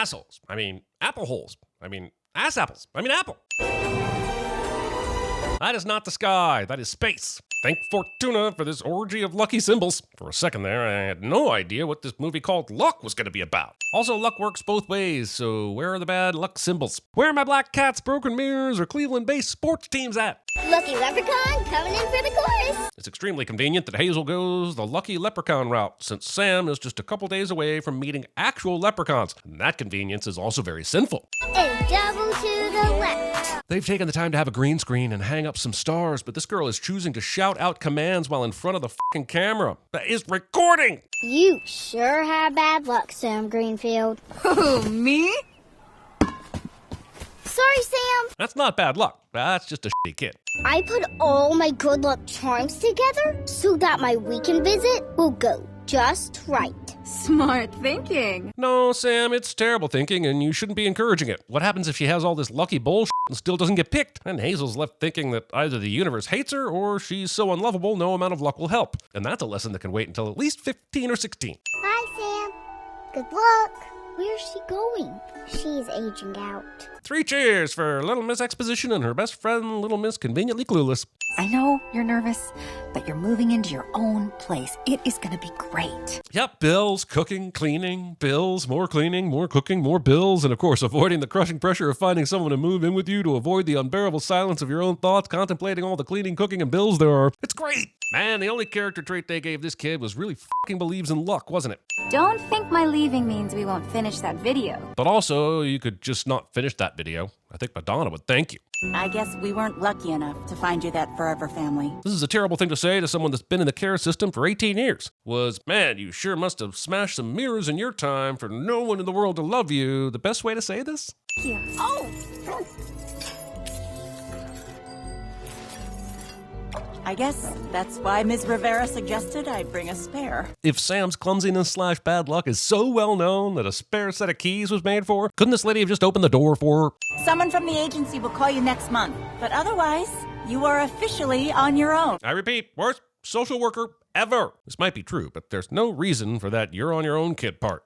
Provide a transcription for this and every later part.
assholes. I mean, apple holes. I mean, ass apples. I mean, apple. That is not the sky. That is space. Thank Fortuna for this orgy of lucky symbols. For a second there, I had no idea what this movie called Luck was going to be about. Also, luck works both ways, so where are the bad luck symbols? Where are my black cats, broken mirrors, or Cleveland-based sports teams at? Lucky Leprechaun coming in for the chorus. It's extremely convenient that Hazel goes the lucky leprechaun route, since Sam is just a couple days away from meeting actual leprechauns. And that convenience is also very sinful. And double to the left. They've taken the time to have a green screen and hang up some stars, but this girl is choosing to shout out commands while in front of the fucking camera. That is recording! You sure have bad luck, Sam Greenfield. Who, me? Sorry, Sam. That's not bad luck. That's just a shitty kid. I put all my good luck charms together so that my weekend visit will go just right. Smart thinking. No, Sam, it's terrible thinking, and you shouldn't be encouraging it. What happens if she has all this lucky bullshit and still doesn't get picked? And Hazel's left thinking that either the universe hates her or she's so unlovable no amount of luck will help. And that's a lesson that can wait until at least 15 or 16. Bye, Sam. Good luck. Where's she going? She's aging out. 3 cheers for Little Miss Exposition and her best friend, Little Miss Conveniently Clueless. I know you're nervous, but you're moving into your own place. It is going to be great. Yep, bills, cooking, cleaning, bills, more cleaning, more cooking, more bills, and of course avoiding the crushing pressure of finding someone to move in with you to avoid the unbearable silence of your own thoughts, contemplating all the cleaning, cooking, and bills there are. It's great! Man, the only character trait they gave this kid was really fucking believes in luck, wasn't it? Don't think my leaving means we won't finish that video. But also, you could just not finish that video. I think Madonna would thank you. I guess we weren't lucky enough to find you that forever family. This is a terrible thing to say to someone that's been in the care system for 18 years. Man, you sure must have smashed some mirrors in your time for no one in the world to love you. The best way to say this? Here. Oh! I guess that's why Ms. Rivera suggested I bring a spare. If Sam's clumsiness/bad luck is so well known that a spare set of keys was made for her, couldn't this lady have just opened the door for her? Someone from the agency will call you next month, but otherwise, you are officially on your own. I repeat, worst social worker ever. This might be true, but there's no reason for that you're on your own kid part.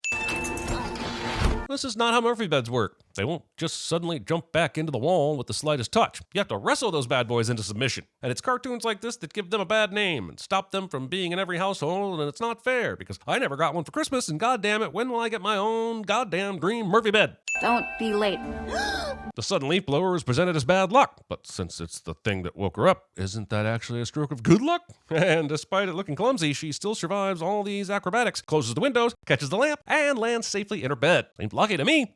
This is not how Murphy beds work. They won't just suddenly jump back into the wall with the slightest touch. You have to wrestle those bad boys into submission. And it's cartoons like this that give them a bad name and stop them from being in every household, and it's not fair because I never got one for Christmas, and goddamn it, when will I get my own goddamn dream Murphy bed? Don't be late. The sudden leaf blower is presented as bad luck, but since it's the thing that woke her up, isn't that actually a stroke of good luck? And despite it looking clumsy, she still survives all these acrobatics, closes the windows, catches the lamp, and lands safely in her bed. Seemed lucky to me.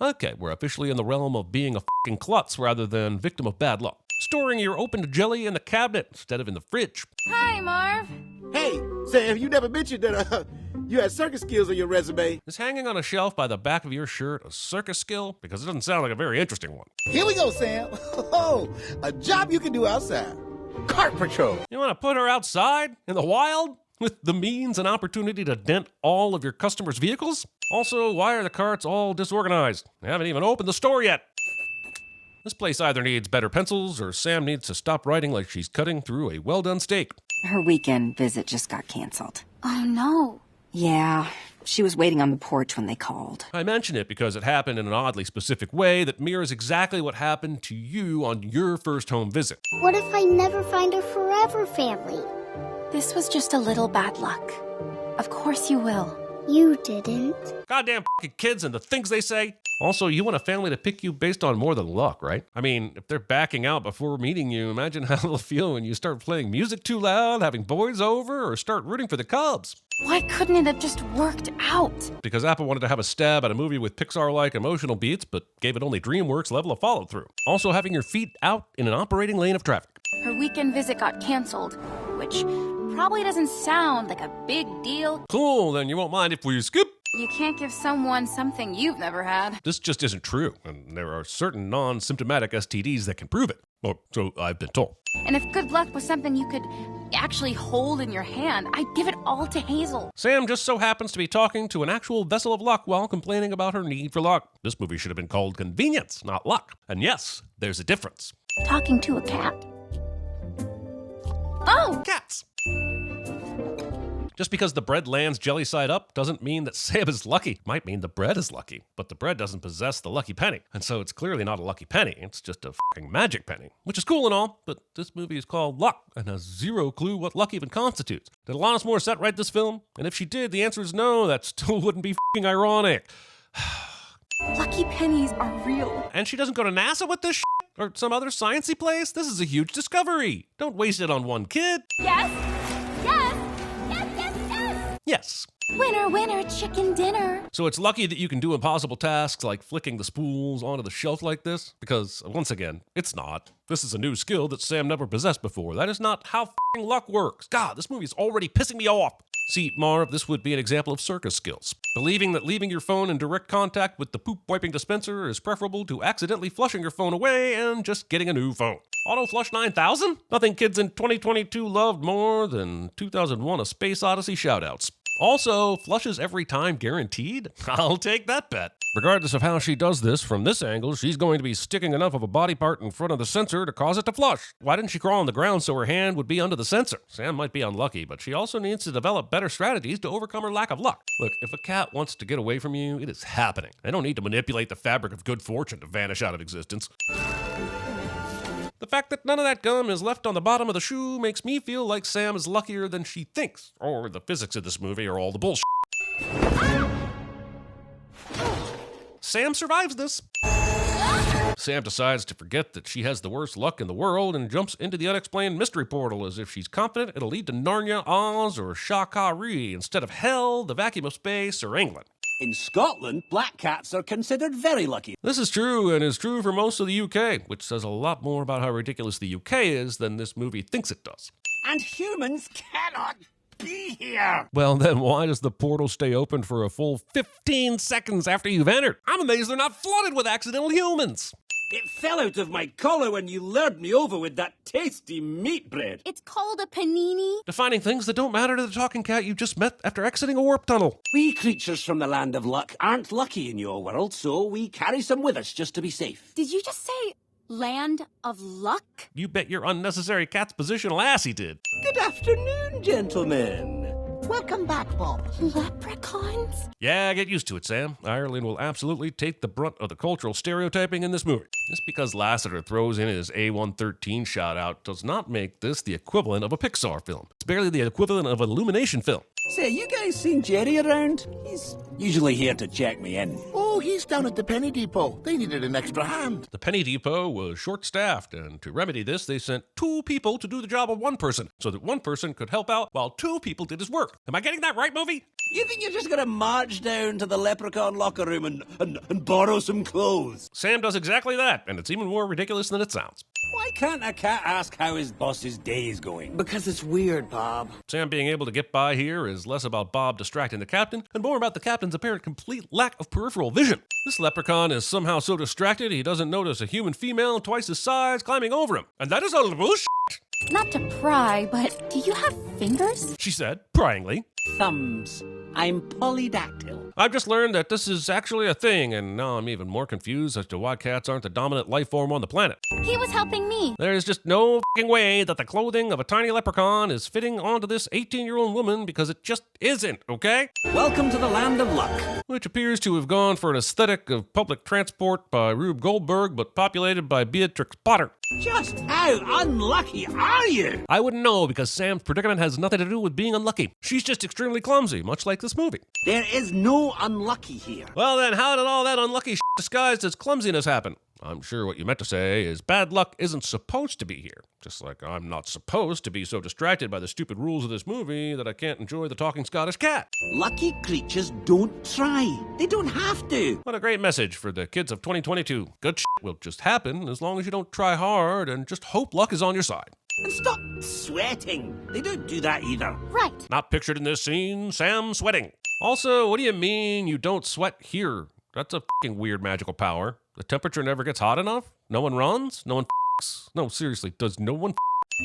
Okay, we're officially in the realm of being a fucking klutz rather than victim of bad luck. Storing your opened jelly in the cabinet instead of in the fridge. Hi, Marv. Hey, Sam, you never mentioned that you had circus skills on your resume. Is hanging on a shelf by the back of your shirt a circus skill? Because it doesn't sound like a very interesting one. Here we go, Sam. Oh, a job you can do outside. Cart patrol. You want to put her outside in the wild with the means and opportunity to dent all of your customers' vehicles? Also, why are the carts all disorganized? They haven't even opened the store yet. This place either needs better pencils or Sam needs to stop writing like she's cutting through a well-done steak. Her weekend visit just got canceled. Oh, no. Yeah, she was waiting on the porch when they called. I mention it because it happened in an oddly specific way that mirrors exactly what happened to you on your first home visit. What if I never find a forever family? This was just a little bad luck. Of course you will. You didn't. Goddamn fucking kids and the things they say. Also, you want a family to pick you based on more than luck, right? I mean, if they're backing out before meeting you, imagine how they'll feel when you start playing music too loud, having boys over, or start rooting for the Cubs. Why couldn't it have just worked out? Because Apple wanted to have a stab at a movie with Pixar-like emotional beats, but gave it only DreamWorks level of follow-through. Also, having your feet out in an operating lane of traffic. Her weekend visit got canceled, which probably doesn't sound like a big deal. Cool, then you won't mind if we skip. You can't give someone something you've never had. This just isn't true, and there are certain non-symptomatic STDs that can prove it. Or so I've been told. And if good luck was something you could actually hold in your hand, I'd give it all to Hazel. Sam just so happens to be talking to an actual vessel of luck while complaining about her need for luck. This movie should have been called Convenience, not Luck. And yes, there's a difference. Talking to a cat. Oh! Cats! Just because the bread lands jelly side up doesn't mean that Sam is lucky. It might mean the bread is lucky, but the bread doesn't possess the lucky penny. And so it's clearly not a lucky penny. It's just a fucking magic penny, which is cool and all, but this movie is called Luck and has zero clue what luck even constitutes. Did Alanis Morissette write this film? And if she did, the answer is no. That still wouldn't be fucking ironic. Lucky pennies are real. And she doesn't go to NASA with this shit? Or some other sciencey place? This is a huge discovery. Don't waste it on one kid. Yes? Yes? Yes, yes, yes! Yes. Winner, winner, chicken dinner. So it's lucky that you can do impossible tasks like flicking the spools onto the shelf like this, because, once again, it's not. This is a new skill that Sam never possessed before. That is not how f***ing luck works. God, this movie is already pissing me off. See, Marv, this would be an example of circus skills. Believing that leaving your phone in direct contact with the poop wiping dispenser is preferable to accidentally flushing your phone away and just getting a new phone. Auto Flush 9000? Nothing kids in 2022 loved more than 2001 A Space Odyssey shoutouts. Also, flushes every time guaranteed? I'll take that bet. Regardless of how she does this, from this angle, she's going to be sticking enough of a body part in front of the sensor to cause it to flush. Why didn't she crawl on the ground so her hand would be under the sensor? Sam might be unlucky, but she also needs to develop better strategies to overcome her lack of luck. Look, if a cat wants to get away from you, it is happening. They don't need to manipulate the fabric of good fortune to vanish out of existence. The fact that none of that gum is left on the bottom of the shoe makes me feel like Sam is luckier than she thinks, or the physics of this movie are all the bullshit. Sam survives this. Sam decides to forget that she has the worst luck in the world and jumps into the unexplained mystery portal as if she's confident it'll lead to Narnia, Oz, or Shah-Kari instead of hell, the vacuum of space, or England. In Scotland, black cats are considered very lucky. This is true, and is true for most of the UK, which says a lot more about how ridiculous the UK is than this movie thinks it does. And humans cannot be here. Well, then why does the portal stay open for a full 15 seconds after you've entered? I'm amazed they're not flooded with accidental humans. It fell out of my collar when you lured me over with that tasty meat bread. It's called a panini. Defining things that don't matter to the talking cat you just met after exiting a warp tunnel. We creatures from the land of luck aren't lucky in your world, so we carry some with us just to be safe. Did you just say land of luck? You bet your unnecessary cat's positional ass he did. Good afternoon, gentlemen. Welcome back, Bob. Leprechauns? Yeah, get used to it, Sam. Ireland will absolutely take the brunt of the cultural stereotyping in this movie. Just because Lasseter throws in his A113 shout-out does not make this the equivalent of a Pixar film. It's barely the equivalent of an Illumination film. Say, you guys seen Jerry around? He's usually here to check me in. Oh, he's down at the penny depot. They needed an extra hand. The penny depot was short-staffed, and to remedy this, they sent 2 people to do the job of 1 person, so that 1 person could help out while 2 people did his work. Am I getting that right, movie? You think you're just gonna march down to the leprechaun locker room and borrow some clothes? Sam does exactly that, and it's even more ridiculous than it sounds. Why can't a cat ask how his boss's day is going? Because it's weird, Bob. Sam being able to get by here is less about Bob distracting the captain and more about the captain's apparent complete lack of peripheral vision. This leprechaun is somehow so distracted he doesn't notice a human female twice his size climbing over him. And that is a bullshit, Not to pry, but do you have fingers? she said, pryingly. Thumbs. I'm polydactyl. I've just learned that this is actually a thing, and now I'm even more confused as to why cats aren't the dominant life form on the planet. He was helping me. There is just no fucking way that the clothing of a tiny leprechaun is fitting onto this 18-year-old woman because it just isn't, okay? Welcome to the land of luck. Which appears to have gone for an aesthetic of public transport by Rube Goldberg, but populated by Beatrix Potter. Just how unlucky are you? I wouldn't know because Sam's predicament has nothing to do with being unlucky. She's just extremely clumsy, much like this movie. There is no unlucky here. Well then, how did all that unlucky shit disguised as clumsiness happen? I'm sure what you meant to say is bad luck isn't supposed to be here. Just like I'm not supposed to be so distracted by the stupid rules of this movie that I can't enjoy the talking Scottish cat. Lucky creatures don't try. They don't have to. What a great message for the kids of 2022. Good shit will just happen as long as you don't try hard and just hope luck is on your side. And stop sweating. They don't do that either. Right. Not pictured in this scene, Sam sweating. Also, what do you mean you don't sweat here? That's a fucking weird magical power. The temperature never gets hot enough? No one runs? No one f***s? No, seriously, does no one f***?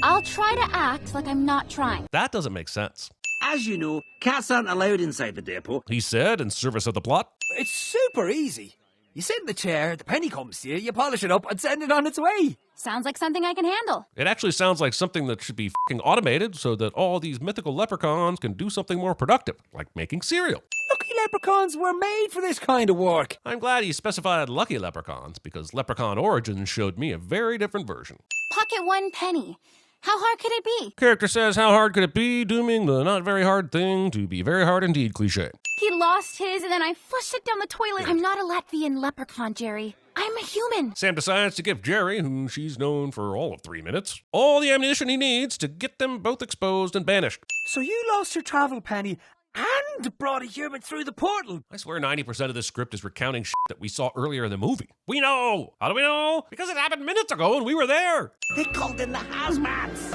I'll try to act like I'm not trying. That doesn't make sense. As you know, cats aren't allowed inside the depot. He said in service of the plot. It's super easy. You sit in the chair, the penny comes to you, you polish it up and send it on its way. Sounds like something I can handle. It actually sounds like something that should be fucking automated so that all these mythical leprechauns can do something more productive, like making cereal. Lucky leprechauns were made for this kind of work. I'm glad he specified lucky leprechauns, because Leprechaun Origins showed me a very different version. Pocket 1 penny. How hard could it be? Character says, how hard could it be, dooming the not very hard thing to be very hard indeed cliche. He lost his and then I flushed it down the toilet. I'm not a Latvian leprechaun, Jerry. I'm a human. Sam decides to give Jerry, whom she's known for all of 3 minutes, all the ammunition he needs to get them both exposed and banished. So you lost your travel penny and brought a human through the portal. I swear 90% of this script is recounting shit that we saw earlier in the movie. We know! How do we know? Because it happened minutes ago and we were there! They called in the hazmats.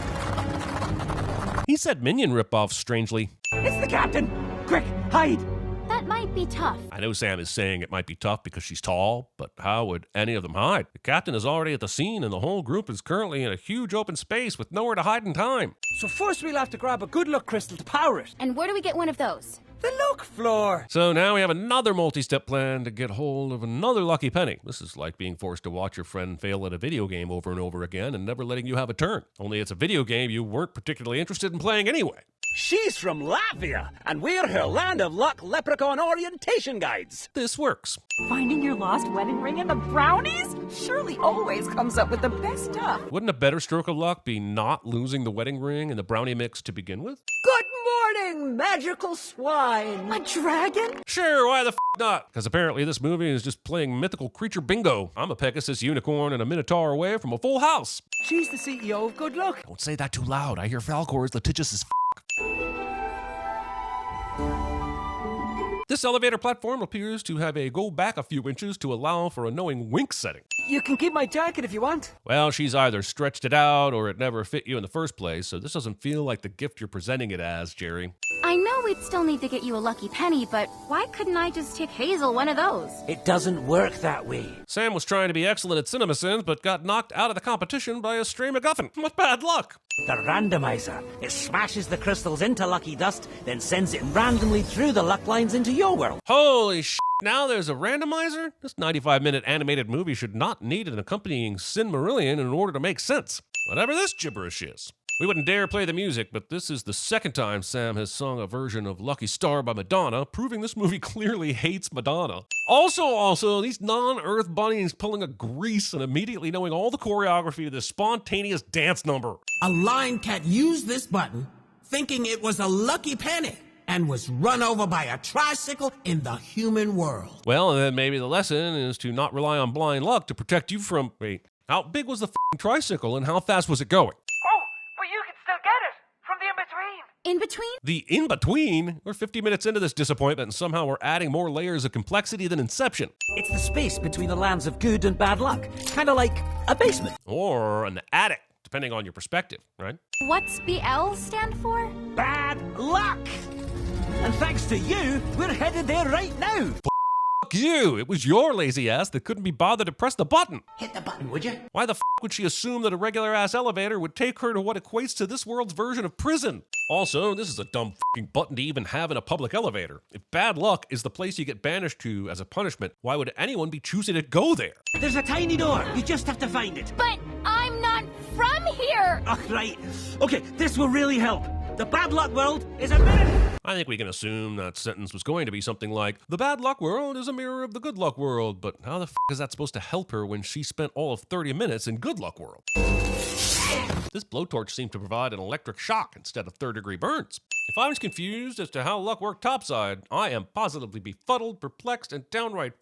He said minion ripoffs strangely. It's the captain. Quick, hide. That might be tough. I know Sam is saying it might be tough because she's tall, but how would any of them hide? The captain is already at the scene and the whole group is currently in a huge open space with nowhere to hide in time. So first we'll have to grab a good luck crystal to power it. And where do we get one of those? The luck floor. So now we have another multi-step plan to get hold of another lucky penny. This is like being forced to watch your friend fail at a video game over and over again and never letting you have a turn. Only it's a video game you weren't particularly interested in playing anyway. She's from Latvia, and we're her Land of Luck leprechaun orientation guides. This works. Finding your lost wedding ring and the brownies? Shirley always comes up with the best stuff. Wouldn't a better stroke of luck be not losing the wedding ring and the brownie mix to begin with? Good morning, magical swine. A dragon? Sure, why the not? Because apparently this movie is just playing mythical creature bingo. I'm a Pegasus, unicorn, and a Minotaur away from a full house. She's the CEO of Good Luck. Don't say that too loud. I hear Falcor is litigious as This elevator platform appears to have a go back a few inches to allow for a knowing wink setting. You can keep my jacket if you want. Well, she's either stretched it out or it never fit you in the first place, so this doesn't feel like the gift you're presenting it as, Jerry. I know we'd still need to get you a lucky penny, but why couldn't I just take Hazel one of those? It doesn't work that way. Sam was trying to be excellent at CinemaSins, but got knocked out of the competition by a stray MacGuffin. What bad luck! The randomizer. It smashes the crystals into lucky dust, then sends it randomly through the luck lines into your world. Holy shit! Now there's a randomizer? This 95-minute animated movie should not need an accompanying Sin-Marillion in order to make sense. Whatever this gibberish is. We wouldn't dare play the music, but this is the second time Sam has sung a version of Lucky Star by Madonna, proving this movie clearly hates Madonna. Also, these non-Earth bunnies pulling a grease and immediately knowing all the choreography of this spontaneous dance number. A line cat used this button thinking it was a lucky penny and was run over by a tricycle in the human world. Well, and then maybe the lesson is to not rely on blind luck to protect you from... Wait, how big was the f***ing tricycle and how fast was it going? In between? The in-between? We're 50 minutes into this disappointment and somehow we're adding more layers of complexity than Inception. It's the space between the lands of good and bad luck. Kind of like a basement. Or an attic, depending on your perspective, right? What's BL stand for? Bad luck! And thanks to you, we're headed there right now. Fuck you! It was your lazy ass that couldn't be bothered to press the button. Hit the button, would you? Why the f*** would she assume that a regular-ass elevator would take her to what equates to this world's version of prison? Also, this is a dumb f***ing button to even have in a public elevator. If bad luck is the place you get banished to as a punishment, why would anyone be choosing to go there? There's a tiny door. You just have to find it. But I'm not from here! Ugh, right. Okay, this will really help. The bad luck world is a minute. I think we can assume that sentence was going to be something like, the bad luck world is a mirror of the good luck world, but how the f*** is that supposed to help her when she spent all of 30 minutes in good luck world? This blowtorch seemed to provide an electric shock instead of third-degree burns. If I was confused as to how luck worked topside, I am positively befuddled, perplexed, and downright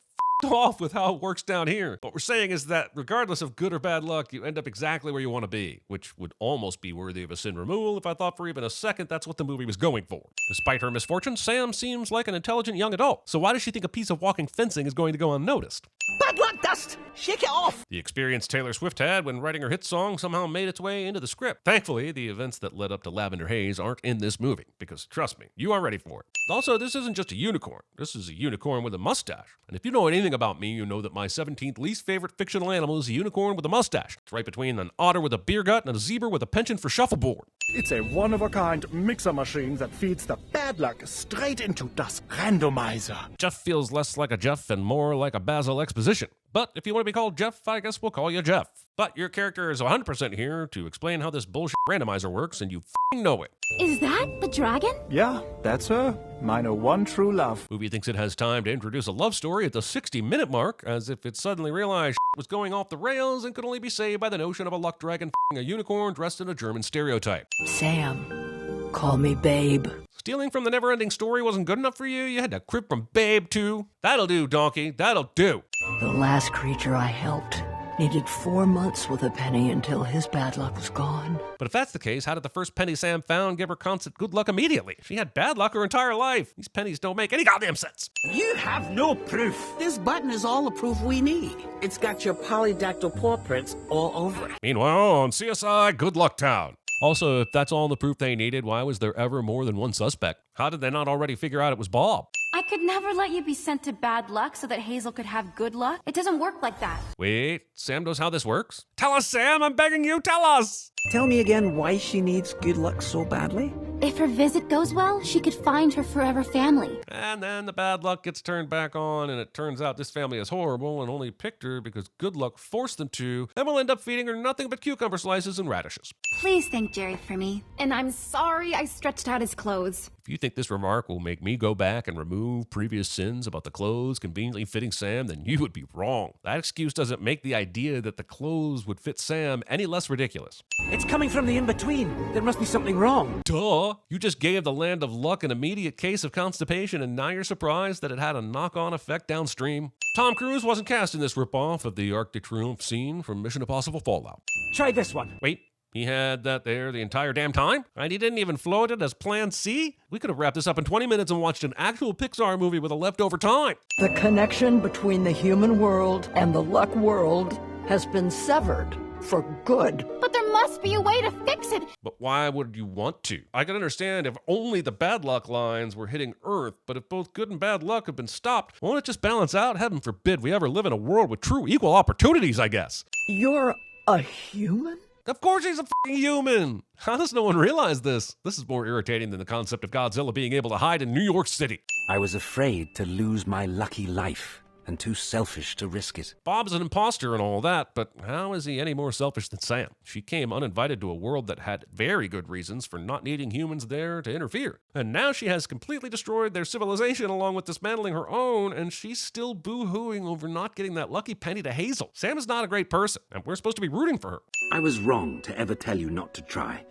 off with how it works down here. What we're saying is that regardless of good or bad luck, you end up exactly where you want to be, which would almost be worthy of a sin removal if I thought for even a second that's what the movie was going for. Despite her misfortune, Sam seems like an intelligent young adult, so why does she think a piece of walking fencing is going to go unnoticed? Bad luck dust! Shake it off! The experience Taylor Swift had when writing her hit song somehow made its way into the script. Thankfully, the events that led up to Lavender Haze aren't in this movie, because trust me, you are ready for it. Also, this isn't just a unicorn. This is a unicorn with a mustache. And if you know anything anything about me, you know that my 17th least favorite fictional animal is a unicorn with a mustache. It's right between an otter with a beer gut and a zebra with a penchant for shuffleboard. It's a one-of-a-kind mixer machine that feeds the bad luck straight into das randomizer. Jeff feels less like a Jeff and more like a Basil exposition. But if you want to be called Jeff, I guess we'll call you Jeff. But your character is 100% here to explain how this bullshit randomizer works, and you f***ing know it. Is that the dragon? Yeah, that's her. Mine one true love. Movie thinks it has time to introduce a love story at the 60-minute mark, as if it suddenly realized was going off the rails and could only be saved by the notion of a luck dragon f***ing a unicorn dressed in a German stereotype. Sam, call me babe. Stealing from the never-ending story wasn't good enough for you? You had to crib from Babe, too? That'll do, donkey. That'll do. The last creature I helped needed 4 months with a penny until his bad luck was gone. But if that's the case, how did the first penny Sam found give her constant good luck immediately? She had bad luck her entire life. These pennies don't make any goddamn sense. You have no proof. This button is all the proof we need. It's got your polydactyl paw prints all over it. Meanwhile, on CSI Good Luck Town. Also, if that's all the proof they needed, why was there ever more than one suspect? How did they not already figure out it was Bob? I could never let you be sent to bad luck so that Hazel could have good luck. It doesn't work like that. Wait, Sam knows how this works? Tell us, Sam! I'm begging you, tell us! Tell me again why she needs good luck so badly? If her visit goes well, she could find her forever family. And then the bad luck gets turned back on, and it turns out this family is horrible and only picked her because good luck forced them to, and we'll end up feeding her nothing but cucumber slices and radishes. Please thank Jerry for me. And I'm sorry I stretched out his clothes. If you think this remark will make me go back and remove previous sins about the clothes conveniently fitting Sam, then you would be wrong. That excuse doesn't make the idea that the clothes would fit Sam any less ridiculous. It's coming from the in-between. There must be something wrong. Duh! You just gave the land of luck an immediate case of constipation, and now you're surprised that it had a knock-on effect downstream. Tom Cruise wasn't cast in this ripoff of the Arc de Triomphe scene from Mission Impossible Fallout. Try this one. Wait. He had that there the entire damn time? And he didn't even float it as Plan C? We could have wrapped this up in 20 minutes and watched an actual Pixar movie with a leftover time. The connection between the human world and the luck world has been severed for good. But there must be a way to fix it. But why would you want to? I can understand if only the bad luck lines were hitting Earth, but if both good and bad luck have been stopped, won't it just balance out? Heaven forbid we ever live in a world with true equal opportunities, I guess. You're a human? Of course he's a f***ing human! How does no one realize this? This is more irritating than the concept of Godzilla being able to hide in New York City. I was afraid to lose my lucky life, and too selfish to risk it. Bob's an imposter and all that, but how is he any more selfish than Sam? She came uninvited to a world that had very good reasons for not needing humans there to interfere. And now she has completely destroyed their civilization along with dismantling her own, and she's still boo-hooing over not getting that lucky penny to Hazel. Sam is not a great person, and we're supposed to be rooting for her. I was wrong to ever tell you not to try.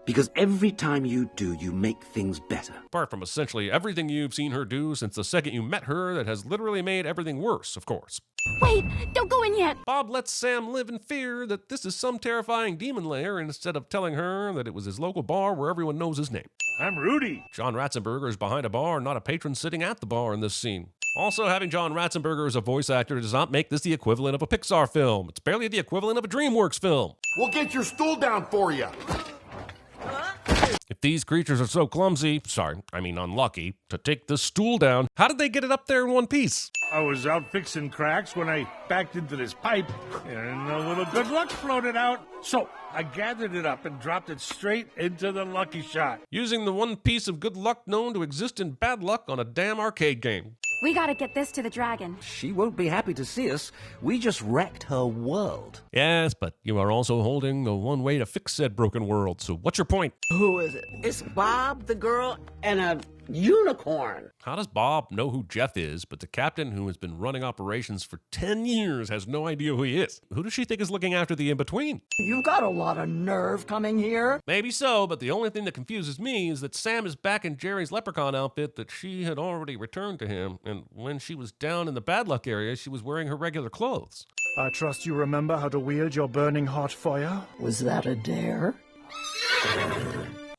Because every time you do, you make things better. Apart from essentially everything you've seen her do since the second you met her that has literally made everything worse, of course. Wait, don't go in yet. Bob lets Sam live in fear that this is some terrifying demon lair instead of telling her that it was his local bar where everyone knows his name. I'm Rudy. John Ratzenberger is behind a bar, not a patron sitting at the bar in this scene. Also, having John Ratzenberger as a voice actor does not make this the equivalent of a Pixar film. It's barely the equivalent of a DreamWorks film. We'll get your stool down for you. If these creatures are so clumsy, unlucky, to take this stool down, how did they get it up there in one piece? I was out fixing cracks when I backed into this pipe, and a little good luck floated out. So I gathered it up and dropped it straight into the lucky shot. Using the one piece of good luck known to exist in bad luck on a damn arcade game. We gotta get this to the dragon. She won't be happy to see us. We just wrecked her world. Yes, but you are also holding a one way to fix said broken world, so what's your point? Who is it? It's Bob, the girl, and a unicorn. How does Bob know who Jeff is, but the captain who has been running operations for 10 years has no idea who he is? Who does she think is looking after the in-between? You've got a lot of nerve coming here. Maybe so, but the only thing that confuses me is that Sam is back in Jerry's leprechaun outfit that she had already returned to him, and when she was down in the bad luck area, she was wearing her regular clothes. I trust you remember how to wield your burning hot fire? Was that a dare?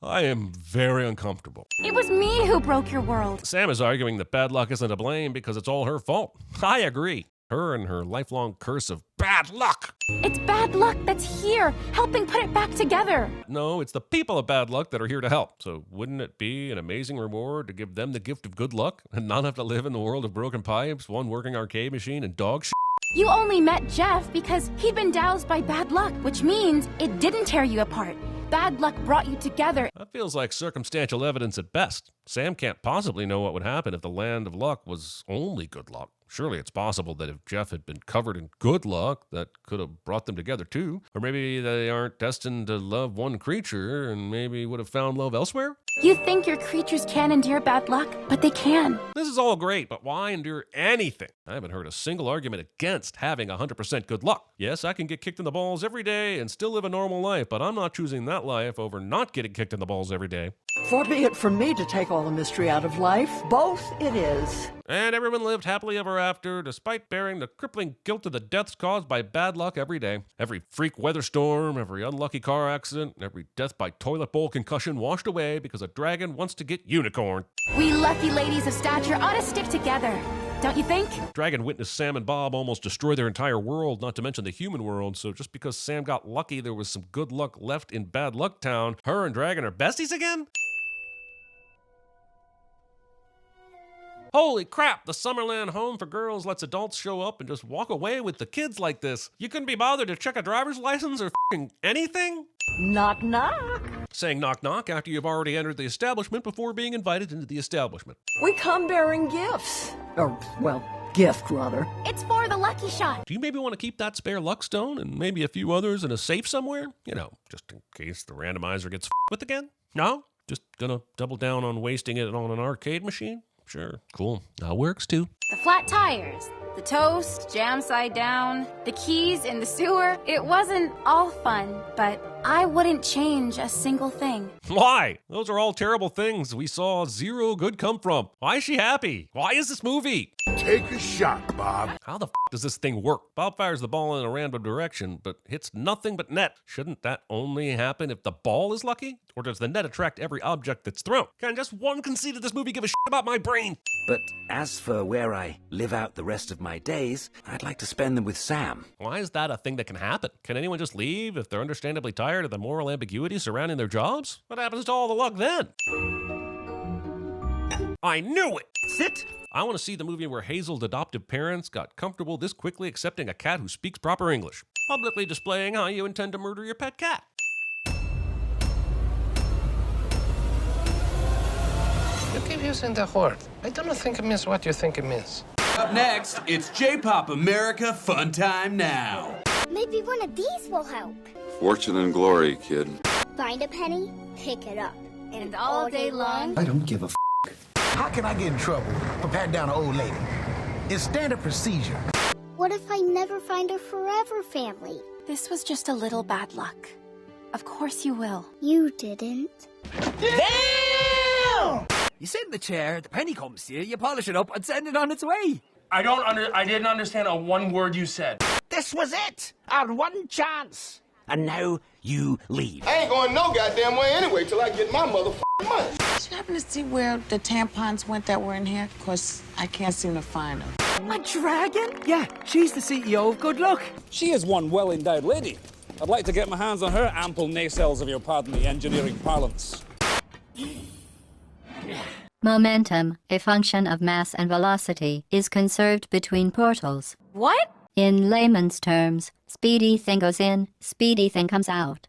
I am very uncomfortable. It was me who broke your world. Sam is arguing that bad luck isn't to blame because it's all her fault. I agree. Her and her lifelong curse of bad luck. It's bad luck that's here, helping put it back together. No, it's the people of bad luck that are here to help. So wouldn't it be an amazing reward to give them the gift of good luck and not have to live in the world of broken pipes, one working arcade machine, and dog shit? You only met Jeff because he'd been doused by bad luck, which means it didn't tear you apart. Bad luck brought you together. That feels like circumstantial evidence at best. Sam can't possibly know what would happen if the land of luck was only good luck. Surely it's possible that if Jeff had been covered in good luck, that could have brought them together too. Or maybe they aren't destined to love one creature and maybe would have found love elsewhere? You think your creatures can endure bad luck, but they can. This is all great, but why endure anything? I haven't heard a single argument against having 100% good luck. Yes, I can get kicked in the balls every day and still live a normal life, but I'm not choosing that life over not getting kicked in the balls every day. Far be it from me to take all the mystery out of life. Both it is. And everyone lived happily ever after, despite bearing the crippling guilt of the deaths caused by bad luck every day. Every freak weather storm, every unlucky car accident, every death by toilet bowl concussion washed away because a dragon wants to get unicorn. We lucky ladies of stature ought to stick together, don't you think? Dragon witnessed Sam and Bob almost destroy their entire world, not to mention the human world, so just because Sam got lucky there was some good luck left in Bad Luck Town, her and Dragon are besties again? Holy crap, the Summerland Home for Girls lets adults show up and just walk away with the kids like this. You couldn't be bothered to check a driver's license or f***ing anything? Knock, knock. Saying knock knock after you've already entered the establishment before being invited into the establishment. We come bearing gifts. Or, well, gift, rather. It's for the lucky shot. Do you maybe want to keep that spare luck stone and maybe a few others in a safe somewhere? You know, just in case the randomizer gets f***ed with again? No? Just gonna double down on wasting it on an arcade machine? Sure, cool. That works too. The flat tires, the toast, jam side down, the keys in the sewer. It wasn't all fun, but I wouldn't change a single thing. Why? Those are all terrible things we saw zero good come from. Why is she happy? Why is this movie? Take a shot, Bob. How the f*** does this thing work? Bob fires the ball in a random direction, but hits nothing but net. Shouldn't that only happen if the ball is lucky? Or does the net attract every object that's thrown? Can just one conceit of this movie give a shit about my brain? But as for where I live out the rest of my days, I'd like to spend them with Sam. Why is that a thing that can happen? Can anyone just leave if they're understandably tired of the moral ambiguity surrounding their jobs? What happens to all the luck then? I knew it! Sit! I want to see the movie where Hazel's adoptive parents got comfortable this quickly accepting a cat who speaks proper English, publicly displaying how you intend to murder your pet cat. You keep using the word. I don't think it means what you think it means. Up next, it's J-Pop America Fun Time Now. Maybe one of these will help. Fortune and glory, kid. Find a penny, pick it up. And all day long, I don't give a f***. How can I get in trouble for patting down an old lady? It's standard procedure. What if I never find a forever family? this was just a little bad luck. Of course you will. You didn't. Damn! You sit in the chair, the penny comes to you, you polish it up and send it on its way. I didn't understand a one word you said. This was it! Our one chance! And now you leave. I ain't going no goddamn way anyway till I get my motherfucking money. Did you happen to see where the tampons went that were in here? Of course, I can't seem to find them. A dragon? Yeah, she's the CEO of Good Luck. She is one well-endowed lady. I'd like to get my hands on her ample nacelles, if you'll pardon the engineering parlance. Momentum, a function of mass and velocity, is conserved between portals. What? In layman's terms, speedy thing goes in, speedy thing comes out.